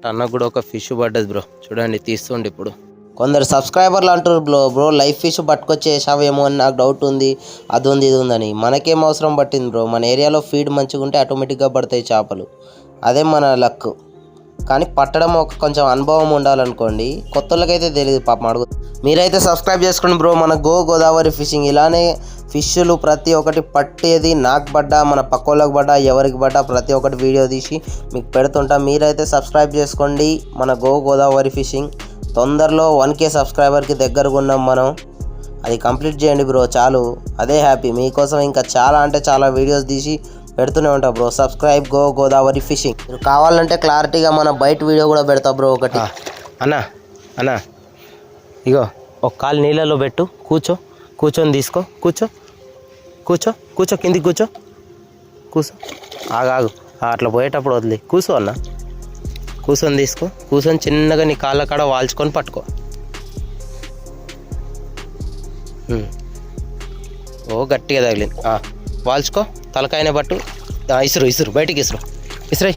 అన్న కూడా ఒక ఫిష్ పడ్డది బ్రో, చూడండి తీస్తుండి ఇప్పుడు. కొందరు సబ్స్క్రైబర్లు అంటారు బ్రో లైఫ్ ఫిష్ పట్టుకొచ్చేసావేమో అని నాకు డౌట్ ఉంది, అది ఉంది ఇది ఉందని. మనకేం అవసరం పట్టింది బ్రో, మన ఏరియాలో ఫీడ్ మంచిగా ఉంటే ఆటోమేటిక్గా పడతాయి చేపలు, అదే మన లక్. కానీ పట్టడం ఒక కొంచెం అనుభవం ఉండాలనుకోండి, కొత్త వాళ్ళకైతే తెలియదు పాపం అడుగు. మీరైతే సబ్స్క్రైబ్ చేసుకోండి బ్రో మన గోదావరి ఫిషింగ్. ఇలానే ఫిష్లు ప్రతి ఒక్కటి పట్టేది నాకు పడ్డా, మన పక్కోళ్ళకి పడ్డా, ఎవరికి పడ్డా ప్రతి ఒక్కటి వీడియో తీసి మీకు పెడుతుంటా. మీరైతే సబ్స్క్రైబ్ చేసుకోండి మన గోదావరి ఫిషింగ్. తొందరలో 1K సబ్స్క్రైబర్కి దగ్గరగా ఉన్నాం మనం, అది కంప్లీట్ చేయండి బ్రో చాలు, అదే హ్యాపీ. మీకోసం ఇంకా చాలా అంటే చాలా వీడియోస్ తీసి పెడుతూనే ఉంటా బ్రో. Subscribe Godavari fishing. మీరు కావాలంటే క్లారిటీగా మన బయట వీడియో కూడా పెడతా బ్రో ఒకటి. అన్నా ఇగో ఒక కాలు నీళ్ళలో పెట్టు, కూర్చొని తీసుకో, కూర్చో కిందికి కూర్చో ఆగు అట్లా పోయేటప్పుడు వదిలి కూర్చో అన్న, కూర్చొని తీసుకో, కూర్చొని చిన్నగా నీ కాళ్ళ కాడ వాల్చుకొని పట్టుకో. ఓ గట్టిగా తగిలింది, వాల్చుకో, తలకాయనే పట్టు, ఇసురు బయటికి ఇసురు.